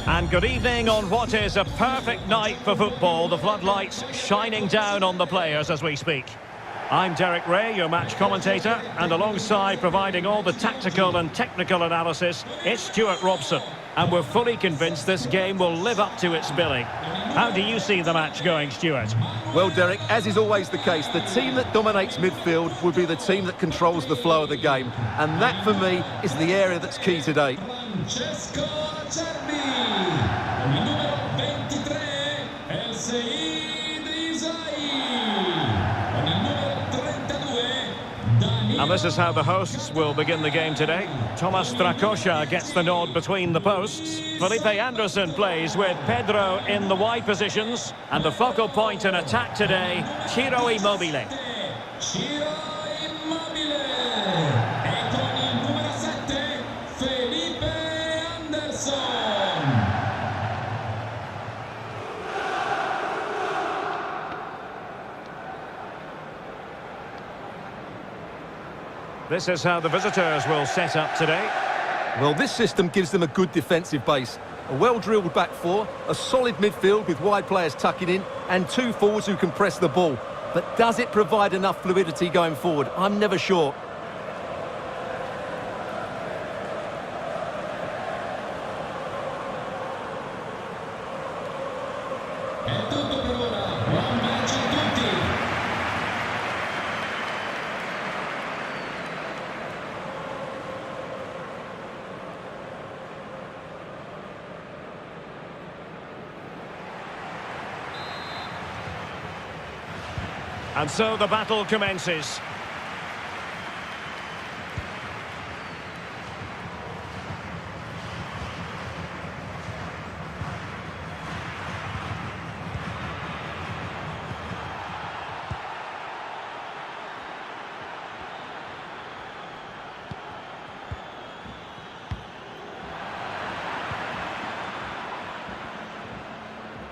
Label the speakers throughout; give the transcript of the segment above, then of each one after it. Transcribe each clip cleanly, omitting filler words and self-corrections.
Speaker 1: And good evening on what is a perfect night for football. The floodlights shining down on the players as we speak. I'm Derek Ray, your match commentator, and alongside providing all the tactical and technical analysis, it's Stuart Robson. And we're fully convinced this game will live up to its billing. How do you see the match going, Stuart?
Speaker 2: Well, Derek, as is always the case, the team that dominates midfield will be the team that controls the flow of the game. And that, for me, is the area that's key today.
Speaker 1: And this is how the hosts will begin the game today. Tomas Strakosha gets the nod between the posts. Felipe Anderson plays with Pedro in the wide positions. And the focal point in attack today, Ciro Immobile. This is how the visitors will set up today.
Speaker 2: Well, this system gives them a good defensive base. A well-drilled back four, a solid midfield with wide players tucking in, and two forwards who can press the ball. But does it provide enough fluidity going forward? I'm never sure.
Speaker 1: And so the battle commences.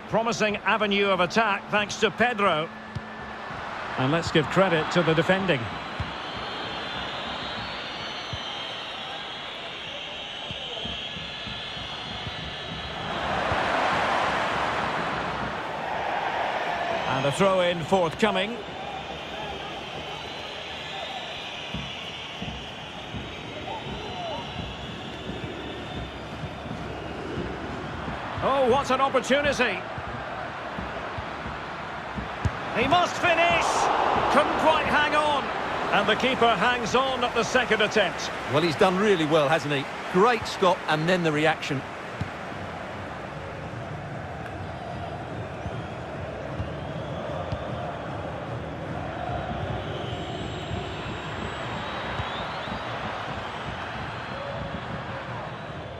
Speaker 1: Promising avenue of attack thanks to Pedro. And let's give credit to the defending. And a throw-in forthcoming. Oh, what an opportunity! He must finish! Couldn't quite hang on. And the keeper hangs on at the second attempt.
Speaker 2: Well, he's done really well, hasn't he? Great stop and then the reaction.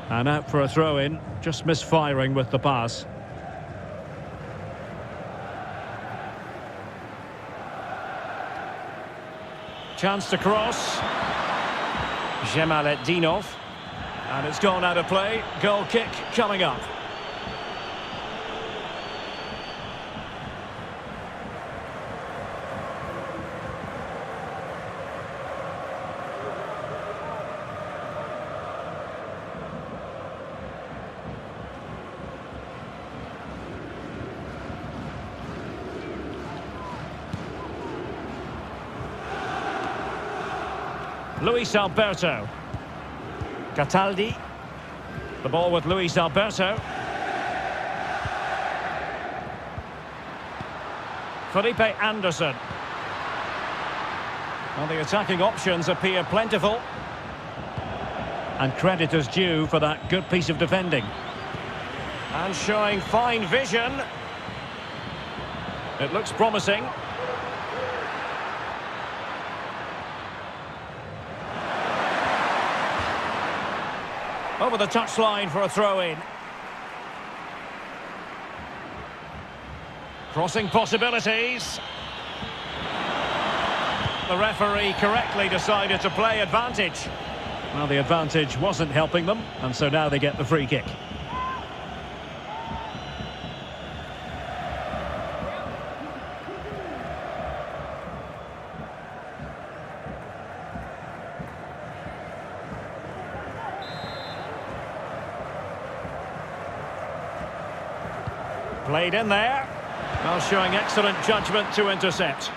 Speaker 1: And out for a throw-in, just misfiring with the pass. Chance to cross. Jemaletdinov. And it's gone out of play. Goal kick coming up. Luis Alberto. Cataldi. The ball with Luis Alberto. Felipe Anderson. Well, the attacking options appear plentiful. And credit is due for that good piece of defending. And showing fine vision. It looks promising. Over the touchline for a throw-in. Crossing possibilities. The referee correctly decided to play advantage. Well, the advantage wasn't helping them, and so now they get the free kick. Played in there. Well, showing excellent judgment to intercept.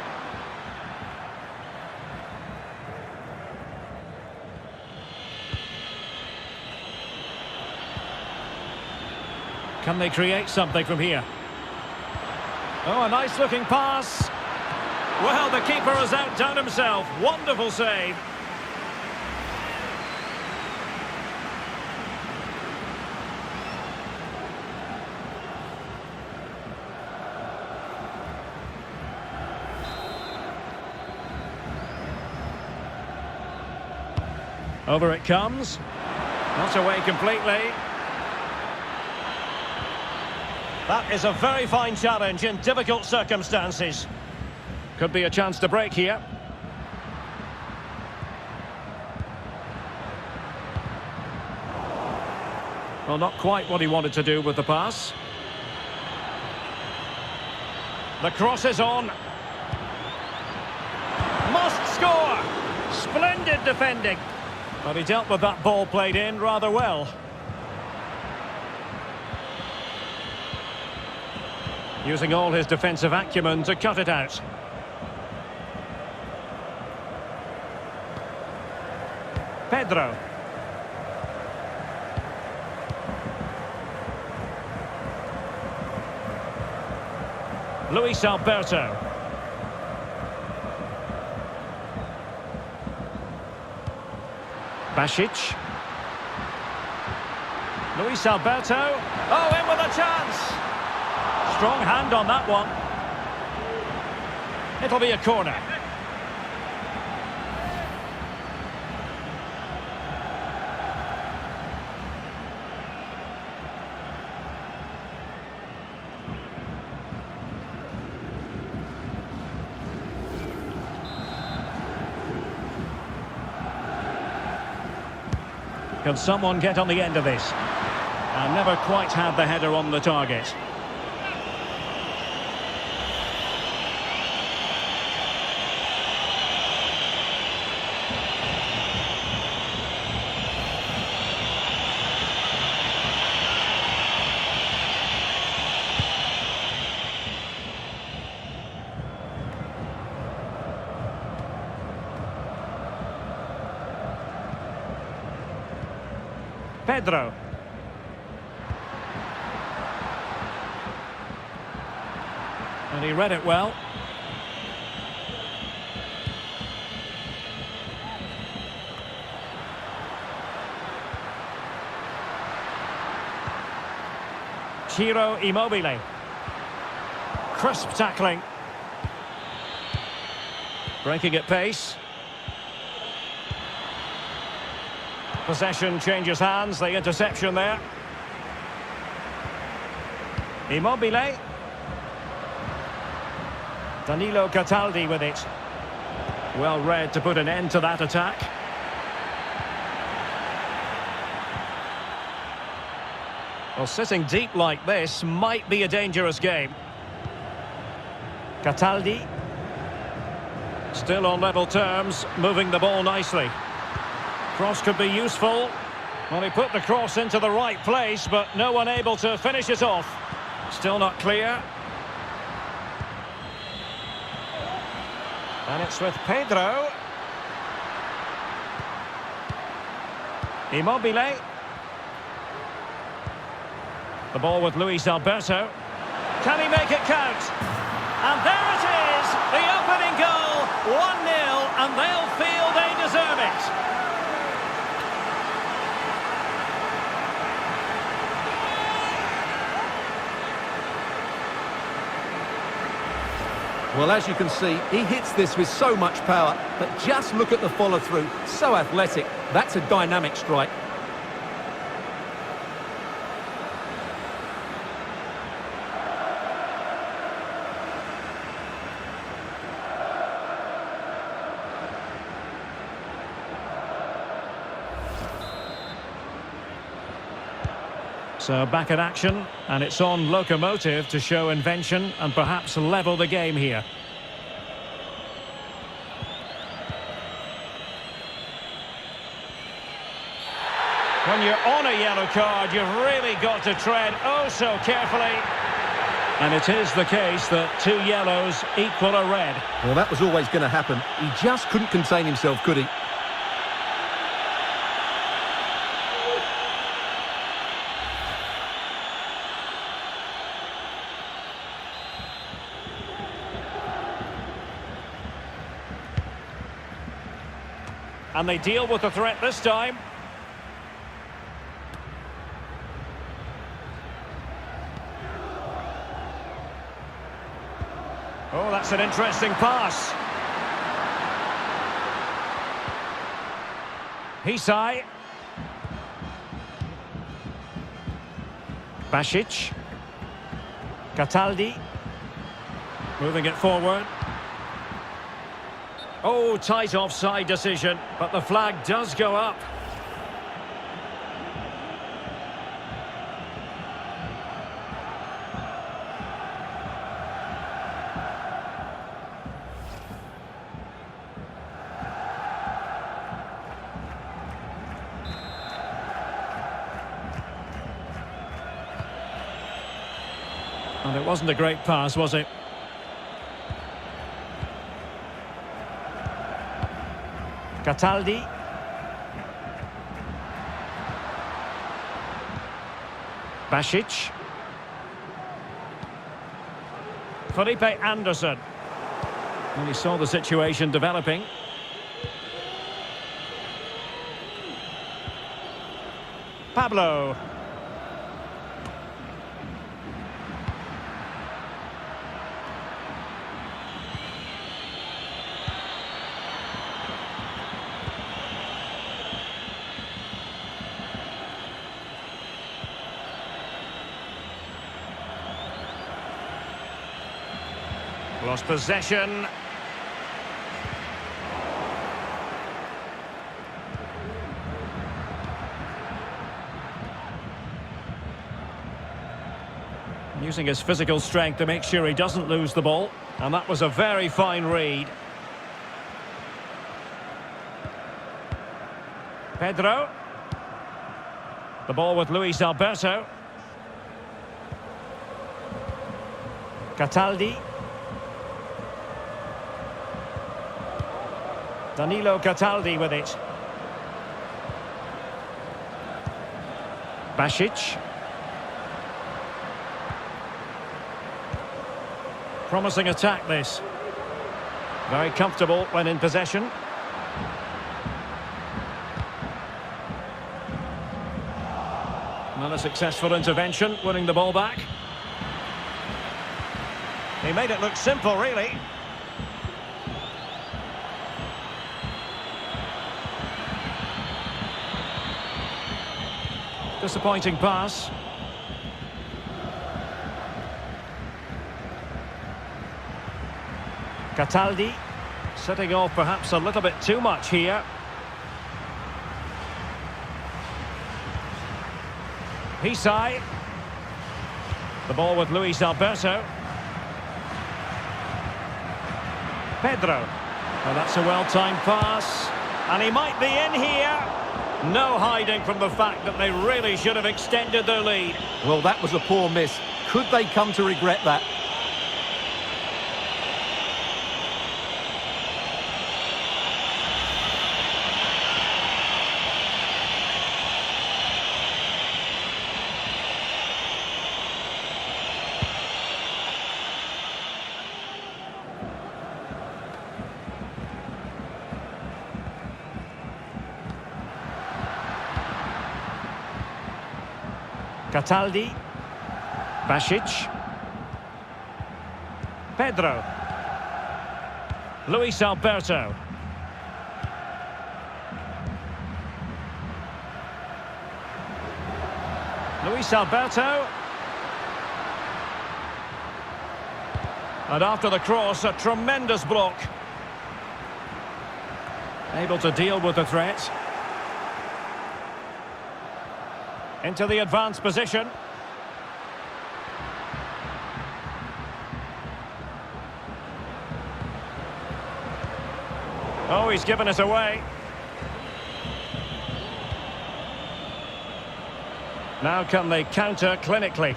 Speaker 1: Can they create something from here? Oh, a nice looking pass. Well, the keeper has outdone himself. Wonderful save. Over it comes. Not away completely. That is a very fine challenge in difficult circumstances. Could be a chance to break here. Well, not quite what he wanted to do with the pass. The cross is on. Must score! Splendid defending. But he dealt with that ball played in rather well. Using all his defensive acumen to cut it out. Pedro. Luis Alberto. Basic. Luis Alberto. Oh, in with a chance. Strong hand on that one. It'll be a corner. Can someone get on the end of this? And never quite had the header on the target. Pedro. And he read it well. Ciro Immobile. Crisp tackling. Breaking at pace. Possession changes hands, the interception there. Immobile. Danilo Cataldi with it. Well read to put an end to that attack. Well, sitting deep like this might be a dangerous game. Cataldi. Still on level terms, moving the ball nicely. Cross could be useful. Well, he put the cross into the right place, but no one able to finish it off. Still not clear. And it's with Pedro. Immobile. The ball with Luis Alberto. Can he make it count? And there it is! The opening goal! 1-0, and they'll feel they deserve it.
Speaker 2: Well, as you can see, he hits this with so much power, but just look at the follow-through. So athletic. That's a dynamic strike.
Speaker 1: So back in action, and it's on Lokomotiv to show invention and perhaps level the game here. When you're on a yellow card, you've really got to tread oh so carefully. And it is the case that 2 yellows equal a red.
Speaker 2: Well, that was always going to happen. He just couldn't contain himself, could he?
Speaker 1: And they deal with the threat this time. Oh, that's an interesting pass. Hisai. Basic. Cataldi. Moving it forward. Oh, tight offside decision, but the flag does go up. And it wasn't a great pass, was it? Cataldi. Basic. Felipe Anderson. And he saw the situation developing. Pablo. Lost possession. Using his physical strength to make sure he doesn't lose the ball. And that was a very fine read. Pedro. The ball with Luis Alberto. Cataldi. Danilo Cataldi with it. Basic. Promising attack this. Very comfortable when in possession. Not a successful intervention, winning the ball back. He made it look simple, really. Disappointing pass. Cataldi setting off perhaps a little bit too much here. Hisai. The ball with Luis Alberto. Pedro. Oh, that's a well-timed pass. And he might be in here. No hiding from the fact that they really should have extended their lead.
Speaker 2: Well, that was a poor miss. Could they come to regret that?
Speaker 1: Cataldi. Basic. Pedro. Luis Alberto. Luis Alberto. And after the cross, a tremendous block. Able to deal with the threat. Into the advanced position. Oh, he's given us away. Now can they counter clinically?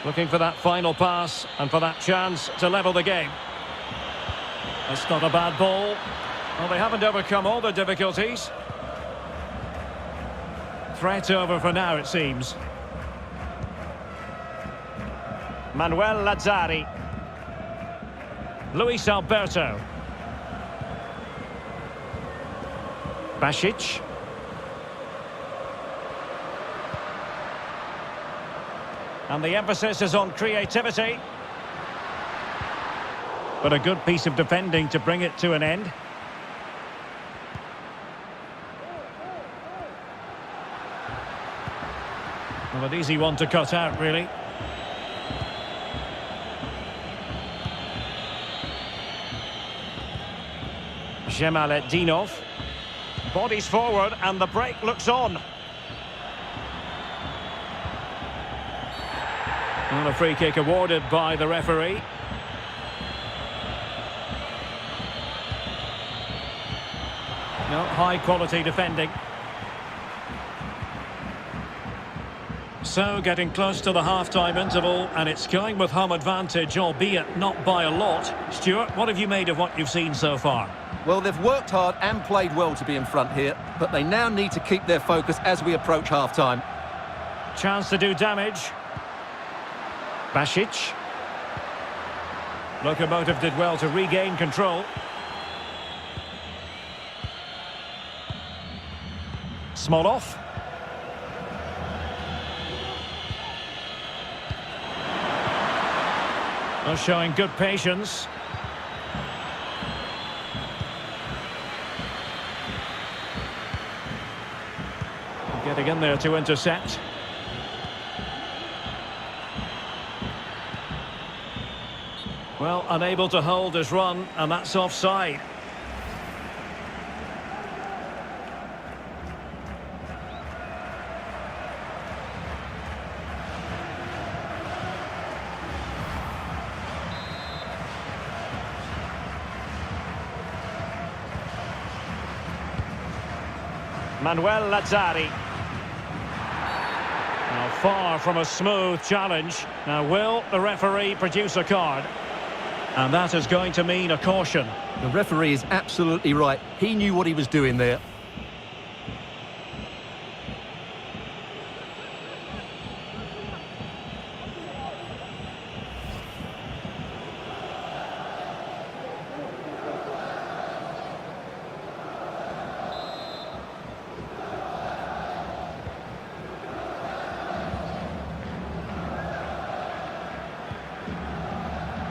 Speaker 1: Looking for that final pass and for that chance to level the game. That's not a bad ball. Well, they haven't overcome all the difficulties. Threat over for now, it seems. Manuel Lazzari. Luis Alberto. Basic. And the emphasis is on creativity. But a good piece of defending to bring it to an end. Well, an easy one to cut out, really. Jemaletdinov. Bodies forward and the break looks on. And a free kick awarded by the referee. No, high quality defending. So getting close to the half-time interval, and it's going with home advantage, albeit not by a lot. Stuart, what have you made of what you've seen so far?
Speaker 2: Well, they've worked hard and played well to be in front here, but they now need to keep their focus as we approach half-time.
Speaker 1: Chance to do damage. Basic. Lokomotiv did well to regain control. Smolov. They're showing good patience. Getting in there to intercept. Well, unable to hold his run, and that's offside. Manuel Lazzari. Now, far from a smooth challenge. Now, will the referee produce a card? And that is going to mean a caution.
Speaker 2: The referee is absolutely right. He knew what he was doing there.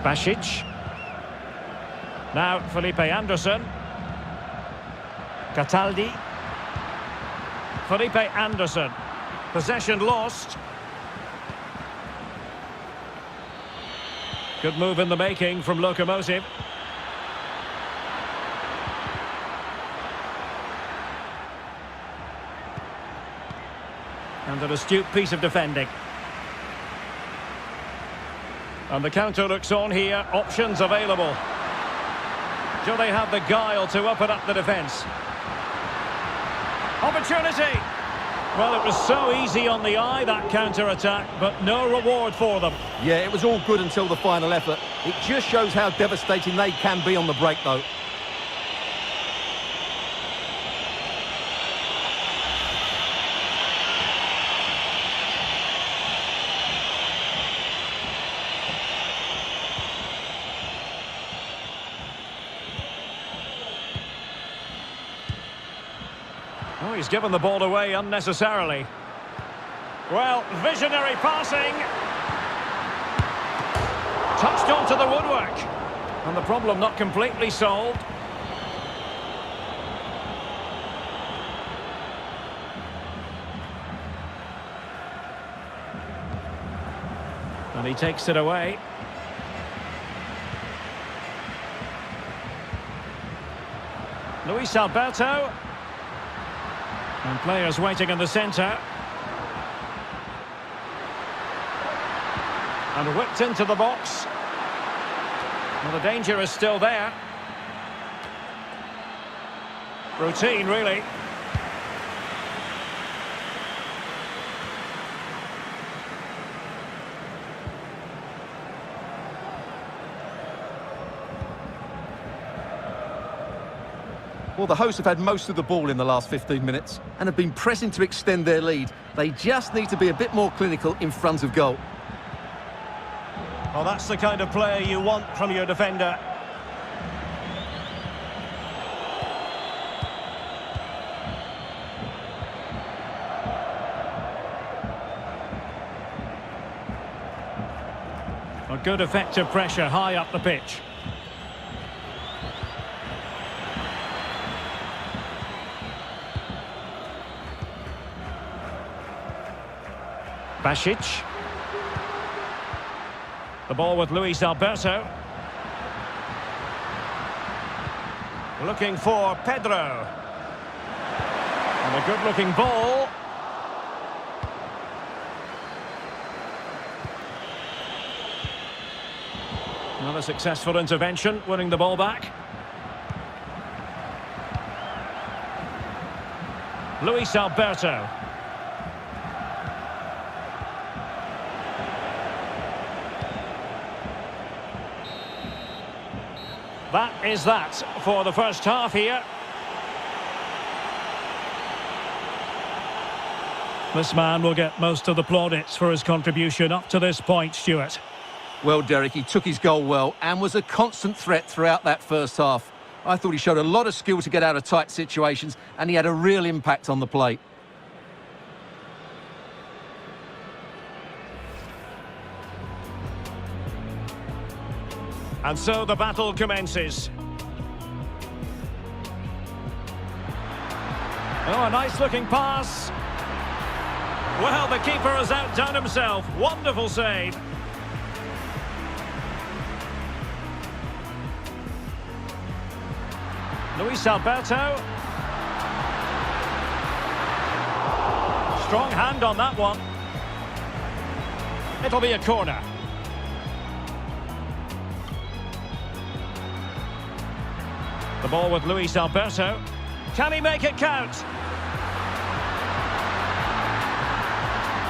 Speaker 1: Basic. Now Felipe Anderson. Cataldi. Felipe Anderson. Possession lost. Good move in the making from Lokomotiv. And an astute piece of defending. And the counter looks on here. Options available. Do they have the guile to open up the defence? Opportunity! Well, it was so easy on the eye, that counter-attack, but no reward for them.
Speaker 2: Yeah, it was all good until the final effort. It just shows how devastating they can be on the break, though.
Speaker 1: Oh, he's given the ball away unnecessarily. Well, visionary passing. Touched onto the woodwork. And the problem not completely solved. And he takes it away. Luis Alberto. And players waiting in the centre. And whipped into the box. Well, the danger is still there. Routine, really.
Speaker 2: Well, the hosts have had most of the ball in the last 15 minutes and have been pressing to extend their lead. They just need to be a bit more clinical in front of goal.
Speaker 1: Well, that's the kind of player you want from your defender. A good effective pressure high up the pitch. Basic. The ball with Luis Alberto. Looking for Pedro. And a good-looking ball. Another successful intervention, winning the ball back. Luis Alberto. That is that for the first half here. This man will get most of the plaudits for his contribution up to this point, Stuart.
Speaker 2: Well, Derek, he took his goal well and was a constant threat throughout that first half. I thought he showed a lot of skill to get out of tight situations, and he had a real impact on the plate.
Speaker 1: And so the battle commences. Oh, a nice-looking pass. Well, the keeper has outdone himself. Wonderful save. Luis Alberto. Strong hand on that one. It'll be a corner. The ball with Luis Alberto. Can he make it count?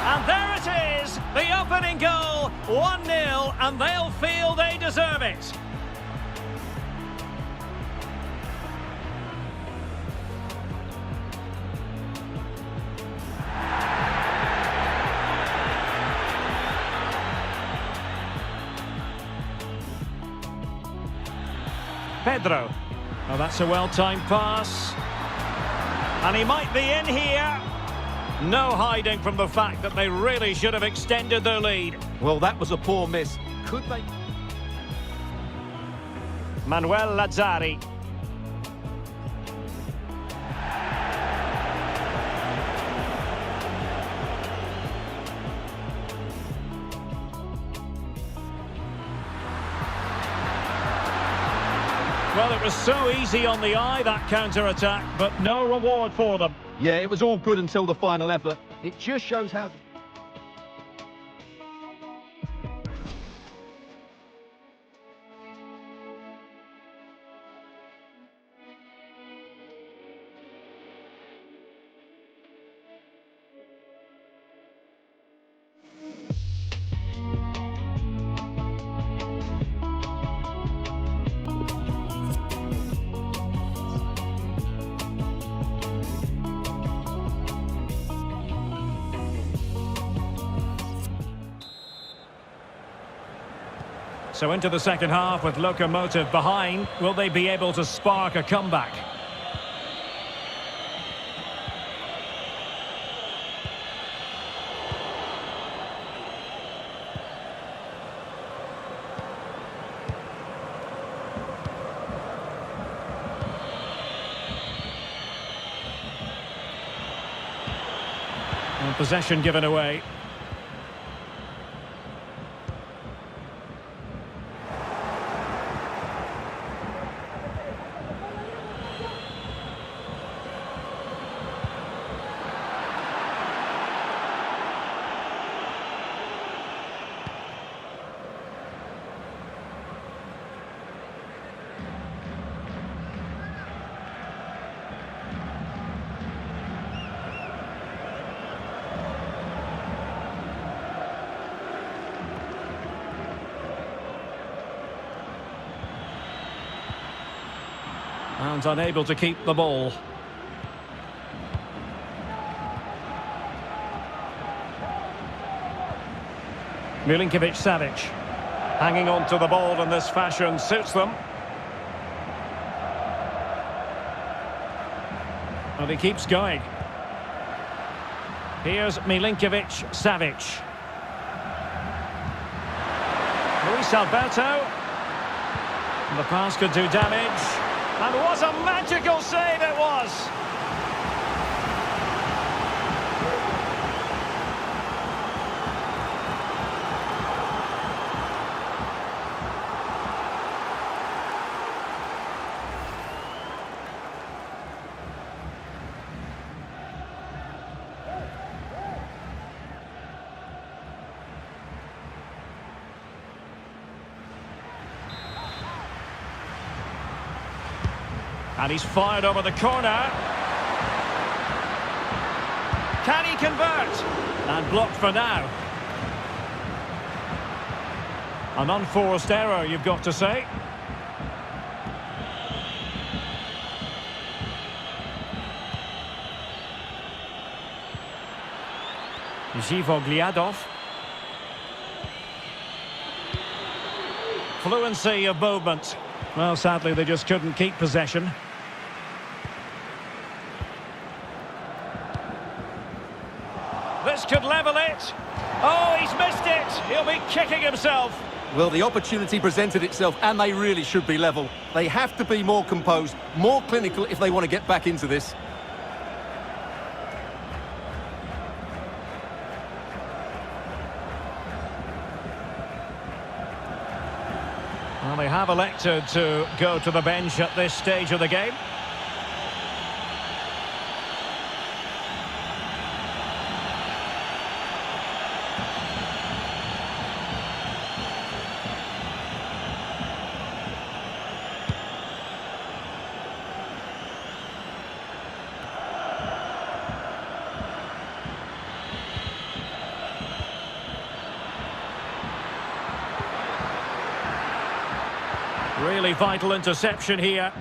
Speaker 1: And there it is, the opening goal, 1-0, and they'll feel they deserve it. Pedro. Oh, that's a well-timed pass. And he might be in here. No hiding from the fact that they really should have extended their lead.
Speaker 2: Well, that was a poor miss. Could they?
Speaker 1: Manuel Lazzari. Well, it was so easy on the eye, that counter-attack, but no reward for them.
Speaker 2: Yeah, it was all good until the final effort. It just shows how...
Speaker 1: So into the second half with Lokomotiv behind. Will they be able to spark a comeback? And possession given away. And unable to keep the ball. Milinkovic-Savic. Hanging on to the ball in this fashion suits them. And he keeps going. Here's Milinkovic-Savic. Luis Alberto. The pass could do damage. And what a magical save it was! And he's fired over the corner. Can he convert? And blocked for now. An unforced error, you've got to say. Zhivogliadov. Fluency of movement. Well, sadly, they just couldn't keep possession. This could level it. Oh, he's missed it. He'll be kicking himself.
Speaker 2: Well, the opportunity presented itself, and they really should be level. They have to be more composed, more clinical if they want to get back into this.
Speaker 1: Well, they have elected to go to the bench at this stage of the game. Really vital interception here.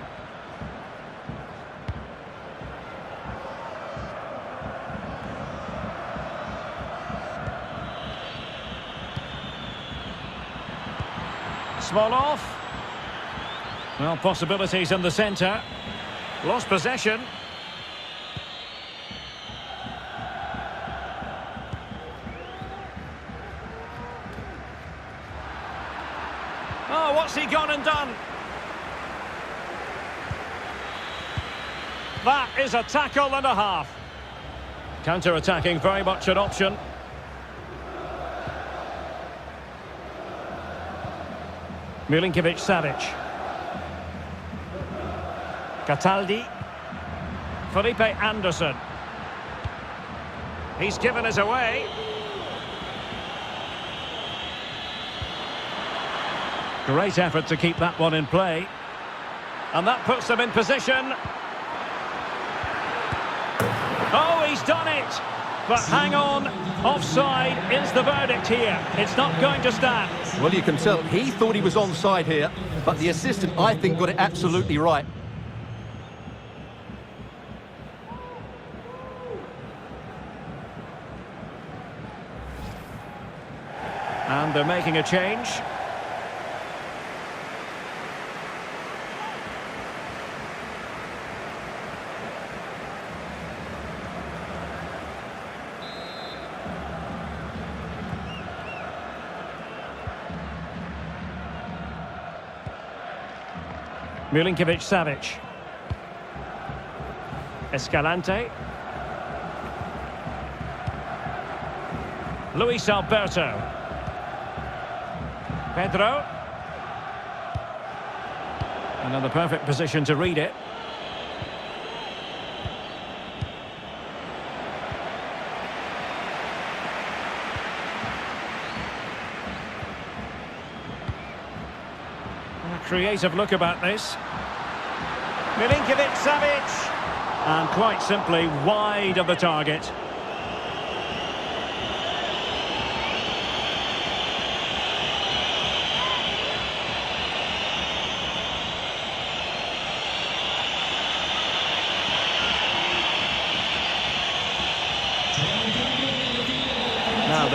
Speaker 1: Smolov. Well, possibilities in the centre. Lost possession. Oh, what's he gone and done? That is a tackle and a half. Counter-attacking, very much an option. Milinkovic-Savic. Cataldi. Felipe Anderson. He's given us away. Great effort to keep that one in play. And that puts them in position. Oh, he's done it! But hang on, offside is the verdict here. It's not going to stand.
Speaker 2: Well, you can tell he thought he was onside here, but the assistant, I think, got it absolutely right.
Speaker 1: And they're making a change. Milinkovic-Savic. Escalante. Luis Alberto. Pedro. Another perfect position to read it. Creative look about this. Milinkovic-Savic. And quite simply wide of the target.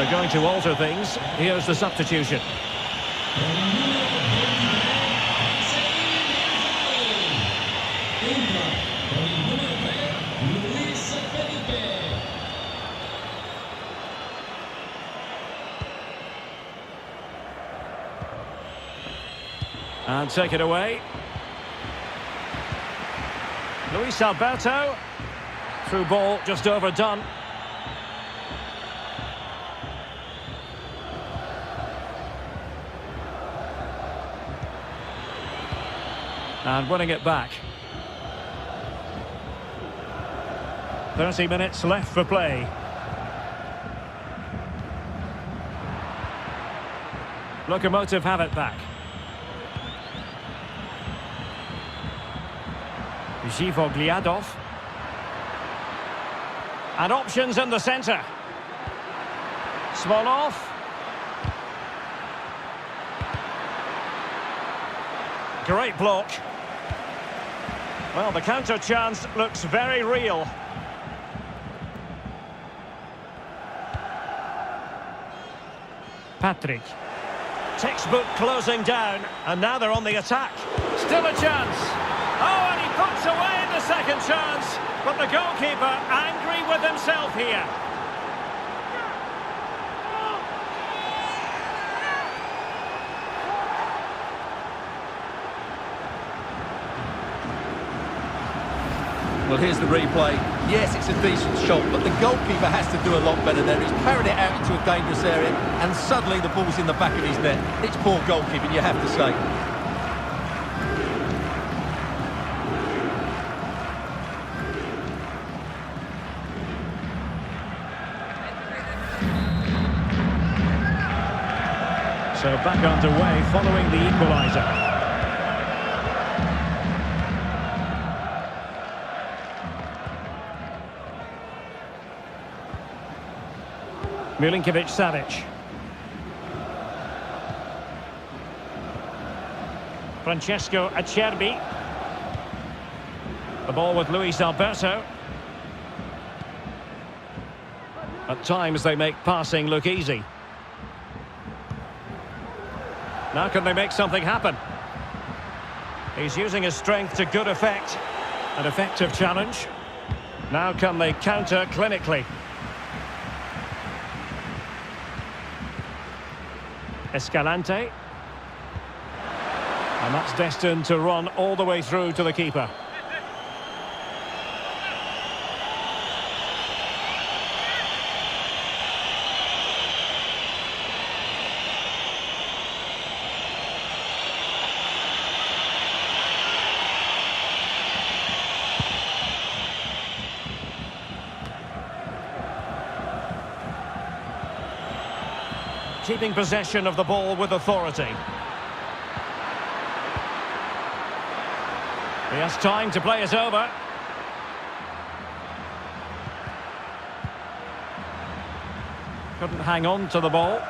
Speaker 1: they're going to alter things. Here's the substitution. And take it away. Luis Alberto. Through ball, just overdone. And winning it back. 30 minutes left for play. Lokomotiv have it back. Zhivogliadov. And options in the centre. Smolov. Great block. Well, the counter chance looks very real. Patrick. Textbook closing down, and now they're on the attack. Still a chance. Oh, and he puts away the second chance. But the goalkeeper angry with himself here.
Speaker 2: Well, here's the replay. Yes, it's a decent shot, but the goalkeeper has to do a lot better there. He's parried it out into a dangerous area, and suddenly the ball's in the back of his net. It's poor goalkeeping, you have to say.
Speaker 1: So back underway following the equaliser. Milinkovic-Savic. Francesco Acerbi. The ball with Luis Alberto. At times they make passing look easy. Now can they make something happen? He's using his strength to good effect. An effective challenge. Now can they counter clinically? Escalante. And that's destined to run all the way through to the keeper. Keeping possession of the ball with authority. He has time to play it over. Couldn't hang on to the ball.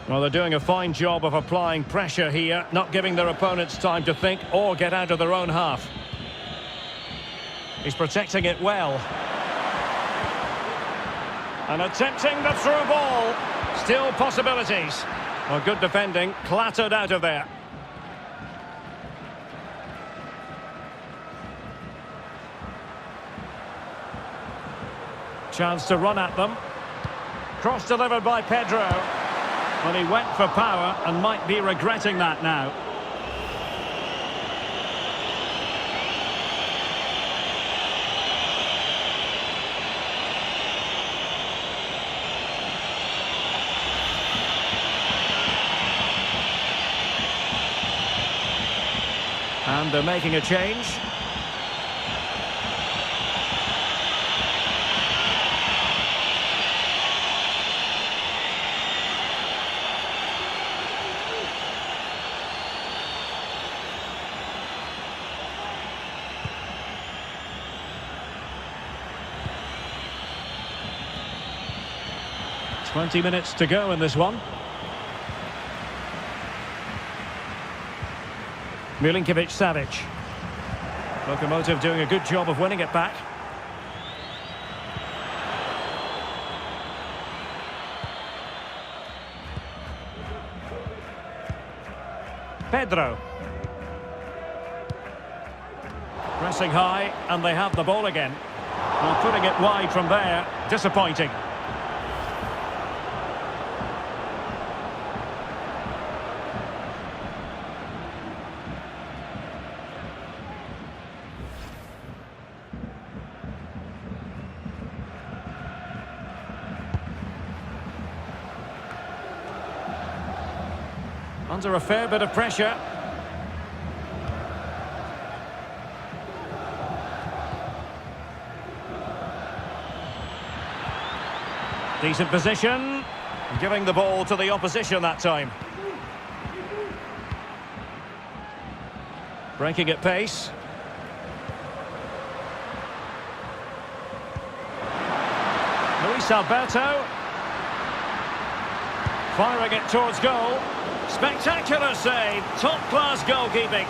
Speaker 1: Well, they're doing a fine job of applying pressure here, not giving their opponents time to think or get out of their own half. He's protecting it well. And attempting the through ball. Still possibilities. Well, good defending, clattered out of there. Chance to run at them. Cross delivered by Pedro. Well, he went for power and might be regretting that now. And they're making a change. .20 minutes to go in this one. Milinkovic-Savic. Lokomotiv doing a good job of winning it back. Pedro. Pressing high, and they have the ball again. Well, putting it wide from there, disappointing. Under a fair bit of pressure. Decent position. Giving the ball to the opposition that time. Breaking at pace. Luis Alberto. Firing it towards goal. Spectacular save, top-class goalkeeping.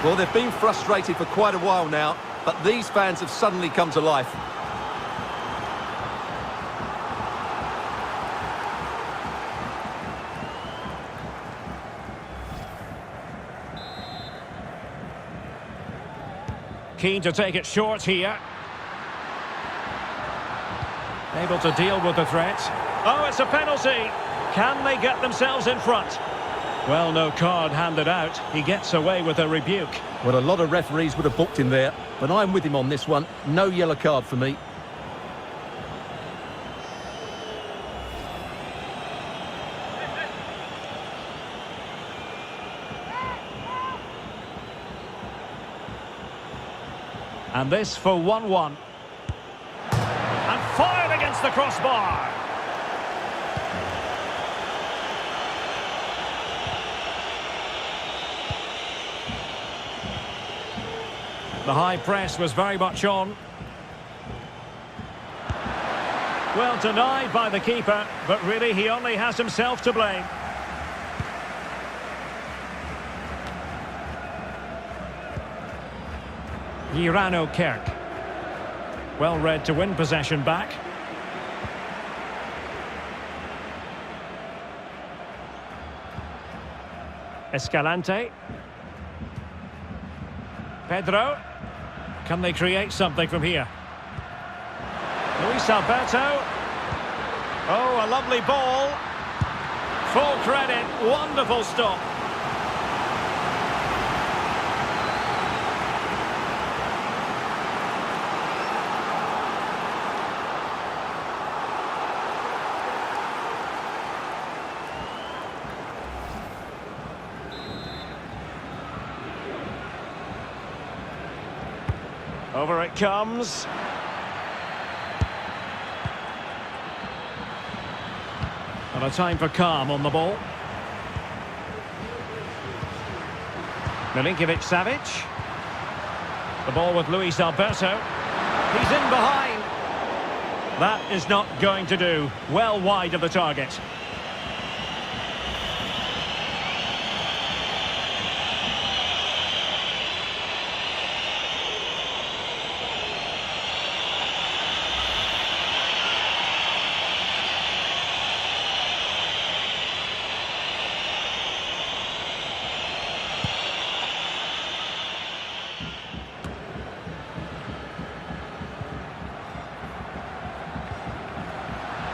Speaker 2: Well, they've been frustrated for quite a while now, but these fans have suddenly come to life.
Speaker 1: Keen to take it short here. Able to deal with the threat. Oh, it's a penalty. Can they get themselves in front? Well, no card handed out. He gets away with a rebuke.
Speaker 2: Well, a lot of referees would have booked him there, but I'm with him on this one. No yellow card for me.
Speaker 1: And this for 1-1. And fired against the crossbar. The high press was very much on. Well, denied by the keeper, but really he only has himself to blame. Girano Kerk. Well read to win possession back. Escalante. Pedro. Can they create something from here? Luis Alberto. Oh, a lovely ball. Full credit. Wonderful stop. Over it comes. And a time for calm on the ball. Milinkovic-Savic. The ball with Luis Alberto. He's in behind. That is not going to do. Well wide of the target.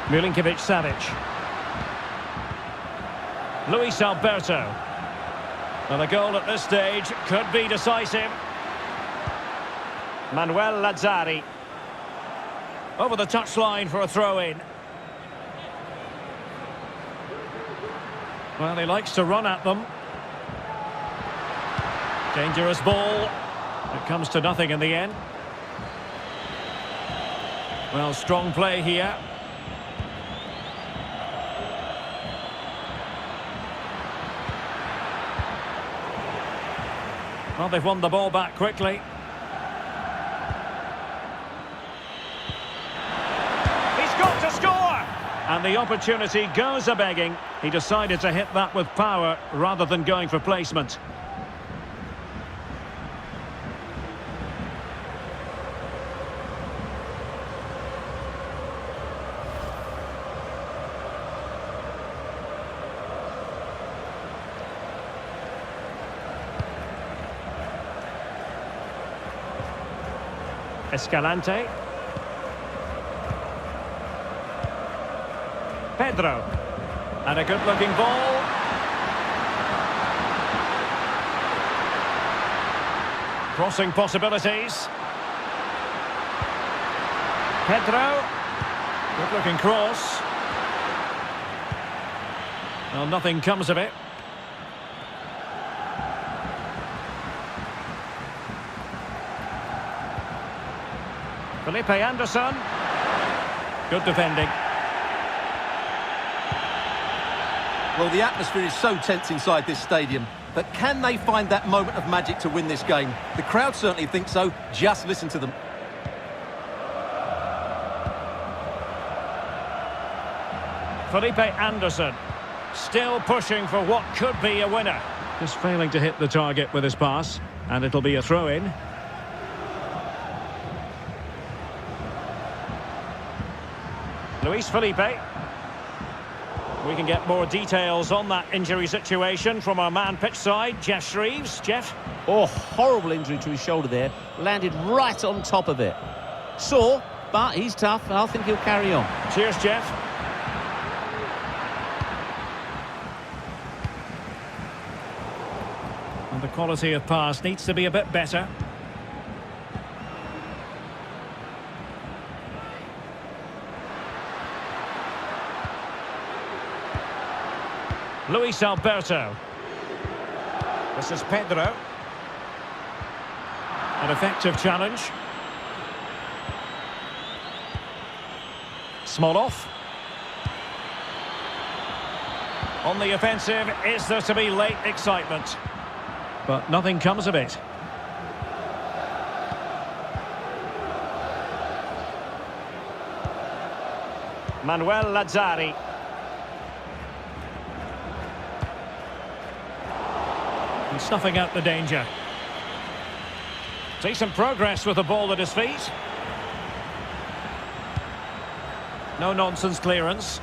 Speaker 1: Milinkovic-Savic. Luis Alberto. And a goal at this stage could be decisive. Manuel Lazzari. Over the touchline for a throw-in. Well, he likes to run at them. Dangerous ball. It comes to nothing in the end. Well, strong play here. Well, they've won the ball back quickly. He's got to score! And the opportunity goes a-begging. He decided to hit that with power rather than going for placement. Escalante. Pedro. And a good-looking ball. Crossing possibilities. Pedro. Good-looking cross. Well, nothing comes of it. Felipe Anderson. Good defending.
Speaker 2: Well, the atmosphere is so tense inside this stadium, but can they find that moment of magic to win this game? The crowd certainly think so. Just listen to them.
Speaker 1: Felipe Anderson. Still pushing for what could be a winner. Just failing to hit the target with his pass. And it'll be a throw-in. Luis Felipe. We can get more details on that injury situation from our man pitch side, Jeff Shreves. Jeff?
Speaker 3: Oh, horrible injury to his shoulder there. Landed right on top of it. Sore, but he's tough, and I think he'll carry on.
Speaker 1: Cheers, Jeff. And the quality of pass needs to be a bit better. Luis Alberto. This is Pedro. An effective challenge. Smolov. On the offensive, is there to be late excitement? But nothing comes of it. Manuel Lazzari. And snuffing out the danger. Decent progress with the ball at his feet. No nonsense clearance.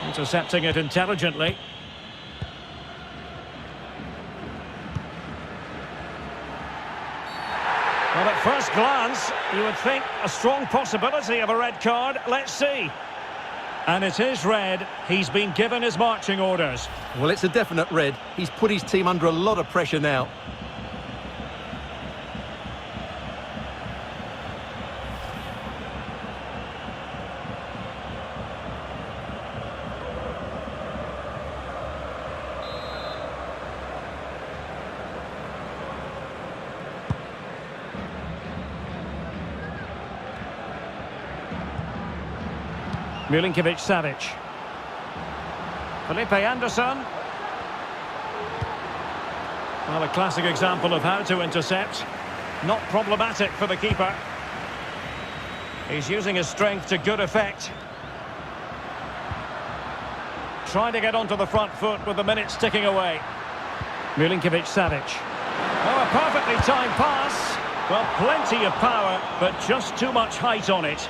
Speaker 1: Intercepting it intelligently. Well, at first glance, you would think a strong possibility of a red card. Let's see. And it is red. He's been given his marching orders.
Speaker 2: Well, it's a definite red. He's put his team under a lot of pressure now.
Speaker 1: Milinkovic-Savic. Felipe Anderson. Well, a classic example of how to intercept. Not problematic for the keeper. He's using his strength to good effect. Trying to get onto the front foot with the minutes ticking away. Milinkovic-Savic. Oh, a perfectly timed pass. Well, plenty of power, but just too much height on it.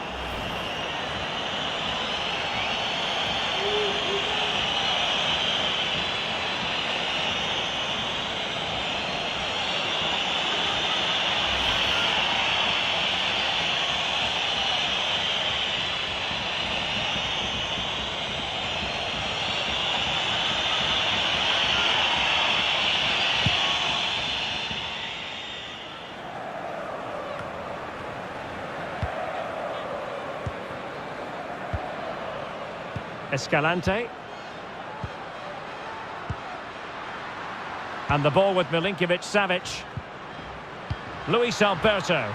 Speaker 1: Escalante. And the ball with Milinkovic-Savic. Luis Alberto.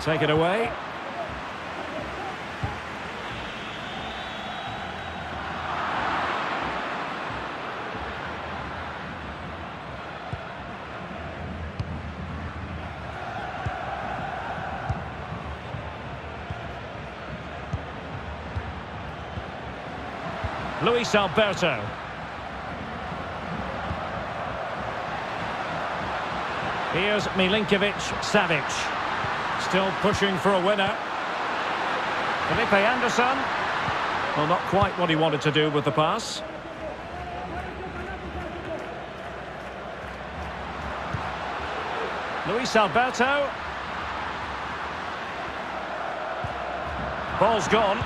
Speaker 1: Take it away. Luis Alberto. Here's Milinkovic-Savic. Still pushing for a winner. Felipe Anderson. Well, not quite what he wanted to do with the pass. Luis Alberto. Ball's gone.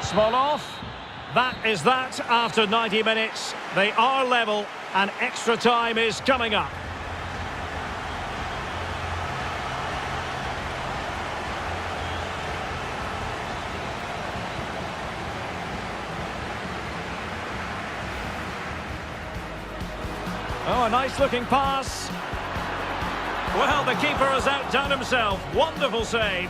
Speaker 1: Smolov. That is that after 90 minutes. They are level and extra time is coming up. Oh, a nice looking pass. Well, the keeper has outdone himself. Wonderful save.